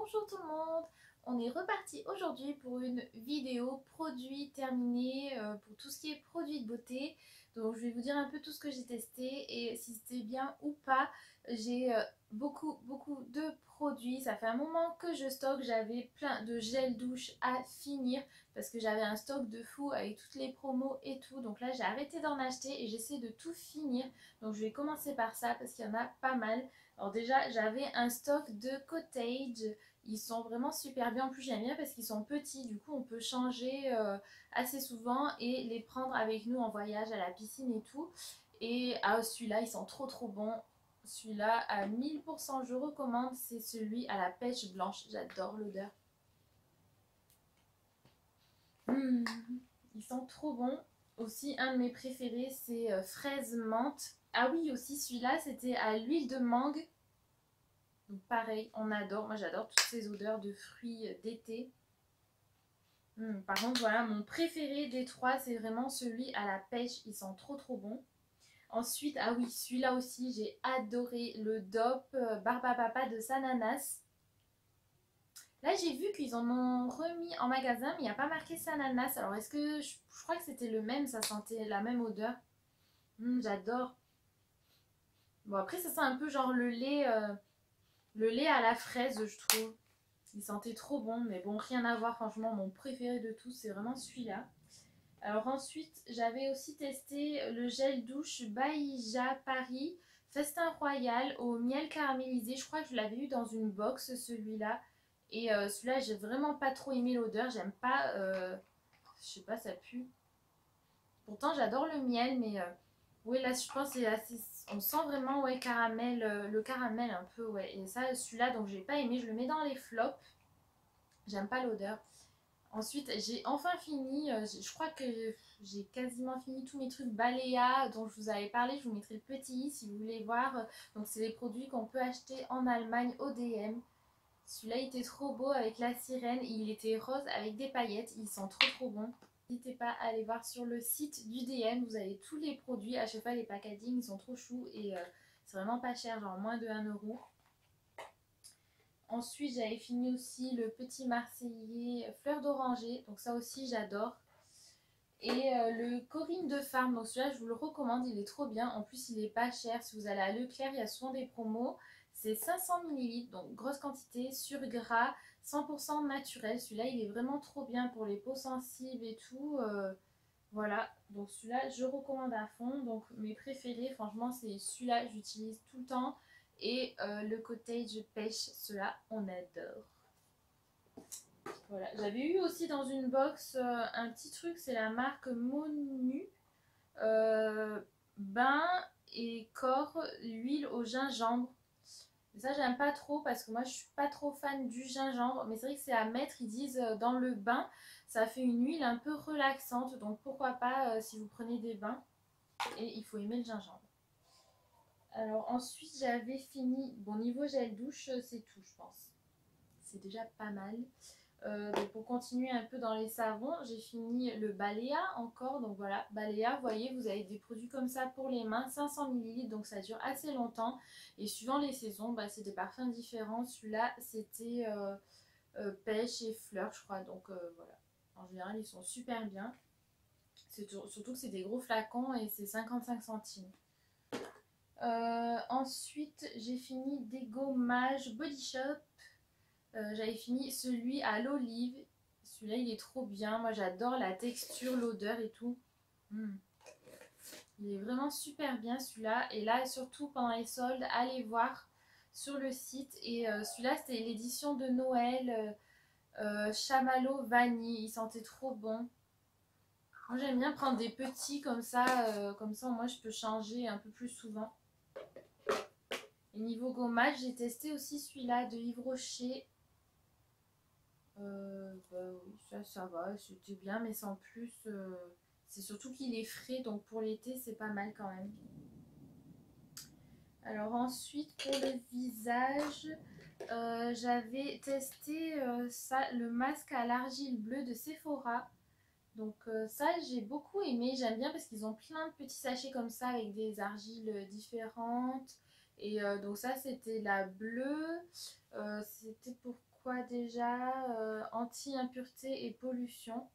Bonjour tout le monde, on est reparti aujourd'hui pour une vidéo produit terminée pour tout ce qui est produits de beauté. Donc je vais vous dire un peu tout ce que j'ai testé et si c'était bien ou pas. J'ai beaucoup de produits, ça fait un moment que je stocke, j'avais plein de gel douche à finir parce que j'avais un stock de fou avec toutes les promos et tout. Donc là j'ai arrêté d'en acheter et j'essaie de tout finir. Donc je vais commencer par ça parce qu'il y en a pas mal. Alors déjà j'avais un stock de Cottage, ils sont vraiment super bien, en plus j'aime bien parce qu'ils sont petits, du coup on peut changer assez souvent et les prendre avec nous en voyage à la piscine et tout. Et celui-là ils sont trop bons, celui-là à 1000% je recommande, c'est celui à la pêche blanche, j'adore l'odeur. Mmh, ils sont trop bons. Aussi un de mes préférés c'est fraise menthe. Ah oui aussi celui-là c'était à l'huile de mangue. Donc pareil, on adore, moi j'adore toutes ces odeurs de fruits d'été. Par contre voilà, mon préféré des trois c'est vraiment celui à la pêche, ils sont trop bons. Ensuite, ah oui, celui-là aussi j'ai adoré, le DOP Barbapapa de Sananas. Là j'ai vu qu'ils en ont remis en magasin mais il n'y a pas marqué Sananas. Alors est-ce que, je crois que c'était le même, ça sentait la même odeur. J'adore. Bon après ça sent un peu genre le lait à la fraise je trouve. Il sentait trop bon, mais bon, rien à voir, franchement, mon préféré de tous, c'est vraiment celui-là. Alors ensuite, j'avais aussi testé le gel douche Baïja Paris Festin Royal au miel caramélisé. Je crois que je l'avais eu dans une box, celui-là. Et celui-là, j'ai vraiment pas trop aimé l'odeur. J'aime pas, je sais pas, ça pue. Pourtant, j'adore le miel, mais oui, là, je pense que c'est assez... On sent vraiment, ouais, caramel, le caramel un peu, ouais. Et ça, celui-là, donc j'ai pas aimé. Je le mets dans les flops. J'aime pas l'odeur. Ensuite, j'ai enfin fini, je crois que j'ai quasiment fini tous mes trucs Balea dont je vous avais parlé. Je vous mettrai le petit si vous voulez voir. Donc, c'est les produits qu'on peut acheter en Allemagne au DM. Celui-là, il était trop beau avec la sirène. Il était rose avec des paillettes. Ils sont trop bons. N'hésitez pas à aller voir sur le site du DM. Vous avez tous les produits. À chaque fois, les packaging, ils sont trop choux et c'est vraiment pas cher, genre moins de 1 euro. Ensuite, j'avais fini aussi le petit Marseillais fleur d'oranger. Donc ça aussi, j'adore. Et le Corinne de Farm. Donc celui-là, je vous le recommande. Il est trop bien. En plus, il est pas cher. Si vous allez à Leclerc, il y a souvent des promos. C'est 500 ml. Donc grosse quantité, sur gras, 100% naturel. Celui-là, il est vraiment trop bien pour les peaux sensibles et tout. Voilà. Donc celui-là, je recommande à fond. Donc mes préférés, franchement, c'est celui-là. J'utilise tout le temps. Et le Cottage pêche, cela on adore. Voilà, j'avais eu aussi dans une box un petit truc, c'est la marque Monu, bain et corps, huile au gingembre. Et ça j'aime pas trop parce que moi je suis pas trop fan du gingembre, mais c'est vrai que c'est à mettre, ils disent dans le bain, ça fait une huile un peu relaxante, donc pourquoi pas si vous prenez des bains, et il faut aimer le gingembre. Alors ensuite j'avais fini, bon niveau gel douche c'est tout je pense, c'est déjà pas mal. Donc pour continuer un peu dans les savons, j'ai fini le Balea encore, donc voilà, Balea, vous voyez vous avez des produits comme ça pour les mains, 500 ml, donc ça dure assez longtemps et suivant les saisons, c'est des parfums différents. Celui-là c'était pêche et fleurs je crois, donc voilà, en général ils sont super bien, surtout que c'est des gros flacons et c'est 55 centimes. Ensuite, j'ai fini des gommages Body Shop. J'avais fini celui à l'olive. Celui-là, il est trop bien. Moi, j'adore la texture, l'odeur et tout. Il est vraiment super bien celui-là. Et là, surtout pendant les soldes, allez voir sur le site. Et celui-là, c'était l'édition de Noël. Chamallow vanille. Il sentait trop bon. Moi, j'aime bien prendre des petits comme ça. Comme ça, moi, je peux changer un peu plus souvent. Et niveau gommage, j'ai testé aussi celui-là de Yves Rocher. Oui, ça va, c'était bien, mais sans plus. C'est surtout qu'il est frais, donc pour l'été, c'est pas mal quand même. Alors ensuite, pour le visage, j'avais testé ça, le masque à l'argile bleue de Sephora. Donc ça, j'ai beaucoup aimé. J'aime bien parce qu'ils ont plein de petits sachets comme ça avec des argiles différentes. Et donc ça, c'était la bleue. C'était pour quoi déjà? Anti-impureté et pollution.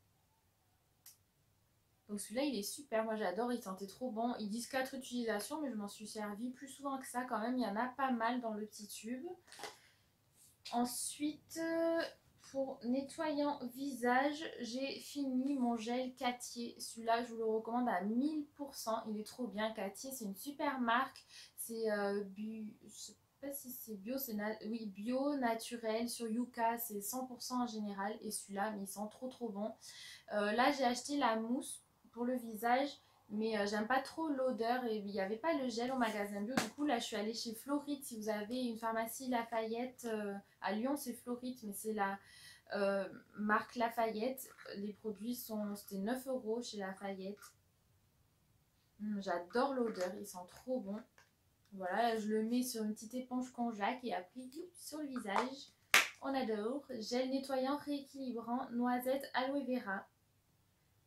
Donc celui-là il est super, moi j'adore, il sentait trop bon. Ils disent 4 utilisations mais je m'en suis servi plus souvent que ça quand même, il y en a pas mal dans le petit tube. Ensuite, pour nettoyant visage, j'ai fini mon gel Cattier. Celui-là, je vous le recommande à 1000%. Il est trop bien. Cattier, c'est une super marque. C'est je sais pas si c'est bio, oui, bio, naturel. Sur Yuka, c'est 100% en général. Et celui-là, mais il sent trop trop bon. Là, j'ai acheté la mousse pour le visage. Mais j'aime pas trop l'odeur et il n'y avait pas le gel au magasin bio. Du coup, là, je suis allée chez Floride. Si vous avez une pharmacie Lafayette, à Lyon, c'est Floride, mais c'est la marque Lafayette. Les produits c'était 9 € chez Lafayette. J'adore l'odeur, il sent trop bon. Voilà, je le mets sur une petite éponge konjac et après, sur le visage. On adore. Gel nettoyant rééquilibrant, noisette, aloe vera.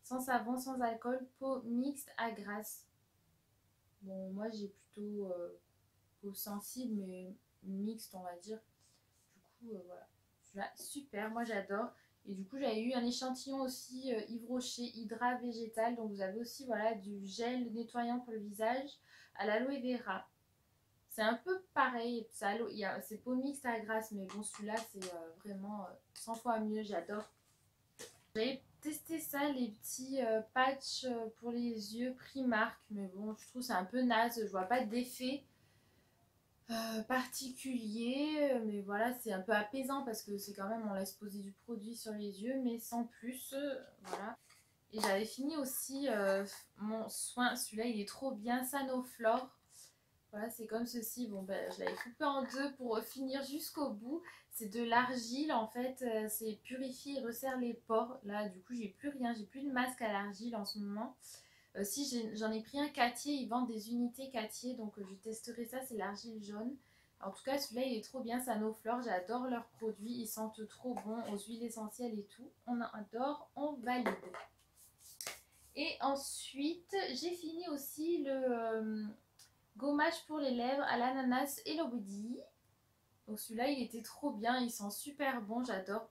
Sans savon, sans alcool, peau mixte à grasse. Bon, moi j'ai plutôt peau sensible, mais mixte, on va dire. Du coup, voilà. Celui-là, super, moi j'adore. Et du coup, j'avais eu un échantillon aussi Yves Rocher Hydra Végétal. Donc, vous avez aussi voilà, du gel nettoyant pour le visage à l'aloe vera. C'est un peu pareil, c'est peau mixte à grasse, mais bon, celui-là, c'est vraiment 100 fois mieux, j'adore. J'avais testé ça, les petits patchs pour les yeux Primark, mais bon, je trouve c'est un peu naze, je vois pas d'effet particulier, mais voilà, c'est un peu apaisant parce que c'est quand même, on laisse poser du produit sur les yeux, mais sans plus, voilà. Et j'avais fini aussi mon soin, celui-là il est trop bien, Sanoflore. Voilà, c'est comme ceci. Bon, ben, je l'avais coupé en deux pour finir jusqu'au bout. C'est de l'argile, en fait. C'est purifie et resserre les pores. Là, du coup, j'ai plus rien. J'ai plus de masque à l'argile en ce moment. Si j'en ai pris un Cattier. Ils vendent des unités Cattier. Donc, je testerai ça. C'est l'argile jaune. En tout cas, celui-là, il est trop bien. Sanoflore. J'adore leurs produits. Ils sentent trop bon aux huiles essentielles et tout. On adore. On valide. Et ensuite, j'ai fini aussi le gommage pour les lèvres à l'ananas et le body. Donc celui-là, il était trop bien. Il sent super bon. J'adore.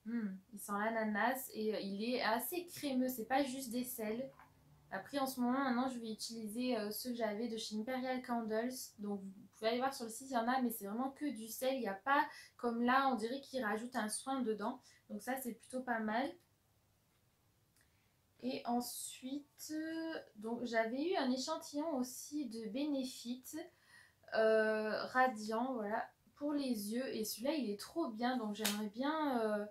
Il sent l'ananas et il est assez crémeux. C'est pas juste des sels. Après, en ce moment, maintenant, je vais utiliser ceux que j'avais de chez Imperial Candles. Donc, vous pouvez aller voir sur le site, il y en a, mais c'est vraiment que du sel. Il n'y a pas, comme là, on dirait qu'ils rajoutent un soin dedans. Donc ça, c'est plutôt pas mal. Et ensuite, donc j'avais eu un échantillon aussi de Benefit radiant, voilà, pour les yeux. Et celui-là, il est trop bien. Donc j'aimerais bien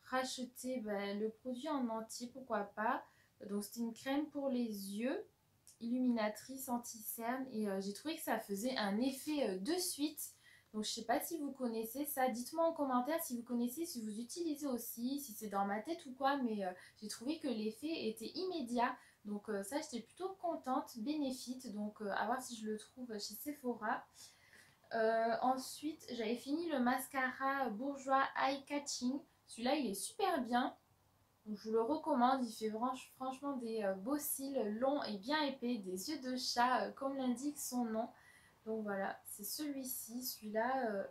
racheter le produit en entier, pourquoi pas. Donc c'est une crème pour les yeux, illuminatrice anti-cerne. Et j'ai trouvé que ça faisait un effet de suite. Donc je sais pas si vous connaissez ça, dites-moi en commentaire si vous connaissez, si vous utilisez aussi, si c'est dans ma tête ou quoi, mais j'ai trouvé que l'effet était immédiat. Donc ça j'étais plutôt contente, Benefit, donc à voir si je le trouve chez Sephora. Ensuite j'avais fini le mascara Bourjois Eye Catching, celui-là il est super bien. Donc je vous le recommande, il fait franchement des beaux cils longs et bien épais, des yeux de chat comme l'indique son nom. Donc voilà, c'est celui-ci, celui-là,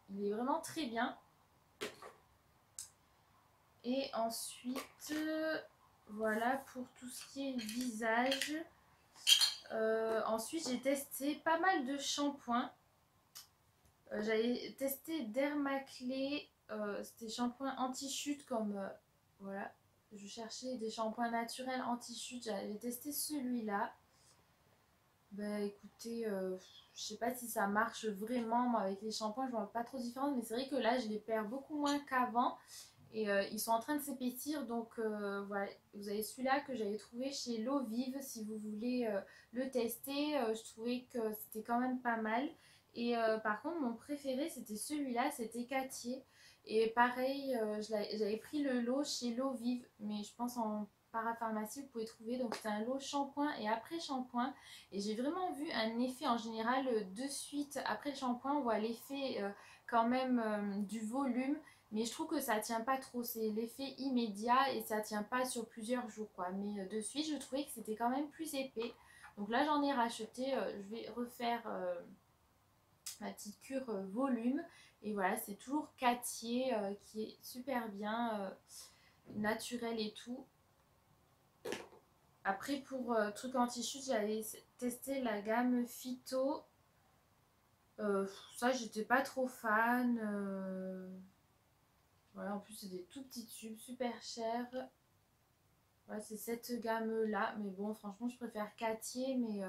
il est vraiment très bien. Et ensuite, voilà pour tout ce qui est visage. Ensuite, j'ai testé pas mal de shampoings. J'avais testé Dermaclé, c'était shampoing anti-chute comme, voilà. Je cherchais des shampoings naturels anti-chute, j'avais testé celui-là. Bah écoutez, je sais pas si ça marche vraiment. Moi, avec les shampoings, je vois pas trop différence, mais c'est vrai que là, je les perds beaucoup moins qu'avant. Et ils sont en train de s'épaissir, donc voilà, vous avez celui-là que j'avais trouvé chez L'Eau Vive, si vous voulez le tester, je trouvais que c'était quand même pas mal. Et par contre, mon préféré, c'était celui-là, c'était Cattier. Et pareil, j'avais pris le lot chez L'Eau Vive, mais je pense en parapharmacie, vous pouvez trouver. Donc c'est un lot shampoing et après shampoing. Et j'ai vraiment vu un effet en général de suite après le shampoing, on voit l'effet quand même du volume. Mais je trouve que ça tient pas trop, c'est l'effet immédiat et ça tient pas sur plusieurs jours quoi. Mais de suite, je trouvais que c'était quand même plus épais. Donc là, j'en ai racheté, je vais refaire ma petite cure volume. Et voilà, c'est toujours Cattier qui est super bien, naturel et tout. Après pour truc anti-chute, j'avais testé la gamme Phyto. Ça j'étais pas trop fan. Voilà, en plus c'est des tout petits tubes, super chers. Voilà, c'est cette gamme là. Mais bon, franchement, je préfère Cattier. Mais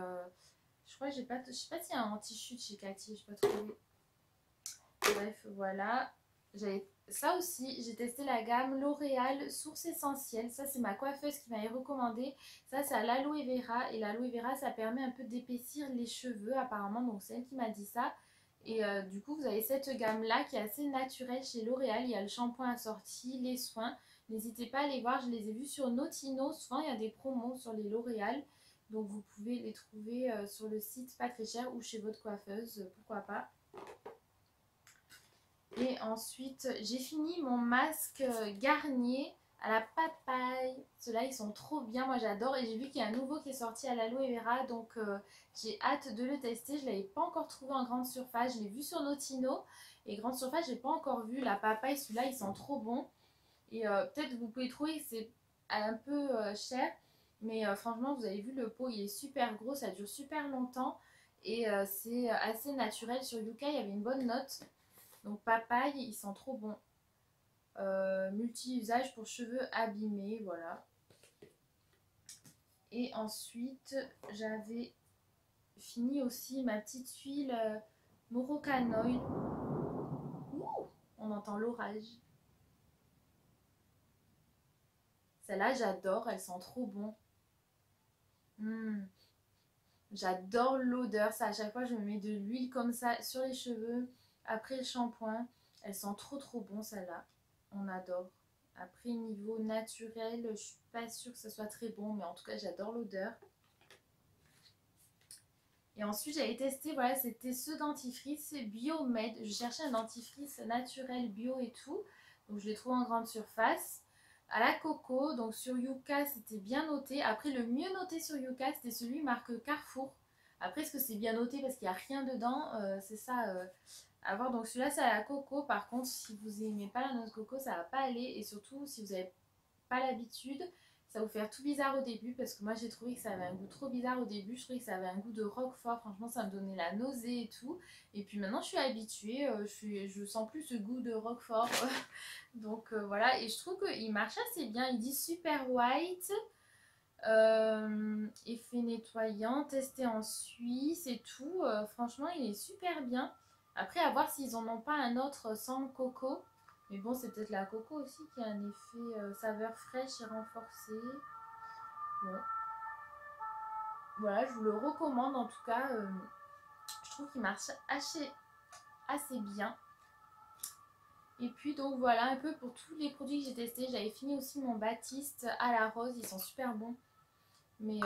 je crois que j'ai pas. Je sais pas s'il y a un anti-chute chez Cattier, je sais pas trouvé. Bref, voilà. Ça aussi, j'ai testé la gamme L'Oréal Source Essentielle. Ça, c'est ma coiffeuse qui m'avait recommandé. Ça, c'est à l'aloe vera. Et l'aloe vera, ça permet un peu d'épaissir les cheveux, apparemment. Donc, c'est elle qui m'a dit ça. Et du coup, vous avez cette gamme-là qui est assez naturelle chez L'Oréal. Il y a le shampoing assorti, les soins. N'hésitez pas à les voir. Je les ai vus sur Notino. Souvent, il y a des promos sur les L'Oréal. Donc, vous pouvez les trouver sur le site pas très cher ou chez votre coiffeuse. Pourquoi pas. Et ensuite, j'ai fini mon masque Garnier à la papaye. Ceux-là, ils sont trop bien. Moi, j'adore. Et j'ai vu qu'il y a un nouveau qui est sorti à l'aloe vera. Donc, j'ai hâte de le tester. Je ne l'avais pas encore trouvé en grande surface. Je l'ai vu sur Notino. Et grande surface, je n'ai pas encore vu. La papaye, celui-là, ils sont trop bons. Et peut-être vous pouvez trouver que c'est un peu cher. Mais franchement, vous avez vu, le pot, il est super gros. Ça dure super longtemps. Et c'est assez naturel. Sur Yuka, il y avait une bonne note. Donc papaye, ils sont trop bons. Multi-usage pour cheveux abîmés, voilà. Et ensuite, j'avais fini aussi ma petite huile Moroccan Oil. Ouh, on entend l'orage. Celle-là, j'adore, elles sont trop bons. J'adore l'odeur. Ça, à chaque fois, je me mets de l'huile comme ça sur les cheveux. Après le shampoing, elles sont trop trop bons, celles-là. On adore. Après, niveau naturel, je suis pas sûre que ce soit très bon, mais en tout cas, j'adore l'odeur. Et ensuite, j'avais testé, voilà, c'était ce dentifrice Biomed. Je cherchais un dentifrice naturel, bio et tout. Donc, je l'ai trouvé en grande surface. À la coco, donc sur Yuka, c'était bien noté. Après, le mieux noté sur Yuka, c'était celui marque Carrefour. Après, est-ce que c'est bien noté parce qu'il n'y a rien dedans? C'est ça à voir. Donc, celui-là, c'est à la coco. Par contre, si vous n'aimez pas la noix de coco, ça va pas aller. Et surtout, si vous n'avez pas l'habitude, ça va vous faire tout bizarre au début parce que moi j'ai trouvé que ça avait un goût trop bizarre au début. Je trouvais que ça avait un goût de roquefort. Franchement, ça me donnait la nausée et tout. Et puis maintenant, je suis habituée. Je sens plus ce goût de roquefort. Donc voilà. Et je trouve qu'il marche assez bien. Il dit super white. Effet nettoyant. Testé en Suisse et tout. Franchement, il est super bien. Après, à voir s'ils en ont pas un autre sans le coco. Mais bon, c'est peut-être la coco aussi qui a un effet saveur fraîche et renforcée. Bon. Voilà, je vous le recommande en tout cas. Je trouve qu'il marche assez bien. Et puis donc voilà un peu pour tous les produits que j'ai testés. J'avais fini aussi mon Baptiste à la rose. Ils sont super bons. Mais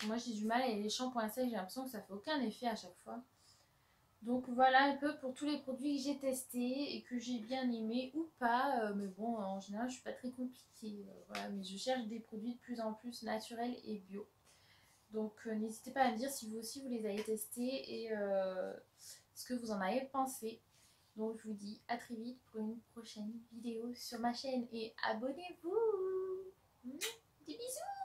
moi j'ai du mal avec les shampoings secs. J'ai l'impression que ça fait aucun effet à chaque fois. Donc voilà un peu pour tous les produits que j'ai testés et que j'ai bien aimé ou pas. Mais bon, en général, je suis pas très compliquée. Voilà, mais je cherche des produits de plus en plus naturels et bio. Donc n'hésitez pas à me dire si vous aussi vous les avez testés et ce que vous en avez pensé. Donc je vous dis à très vite pour une prochaine vidéo sur ma chaîne et abonnez-vous. Des bisous.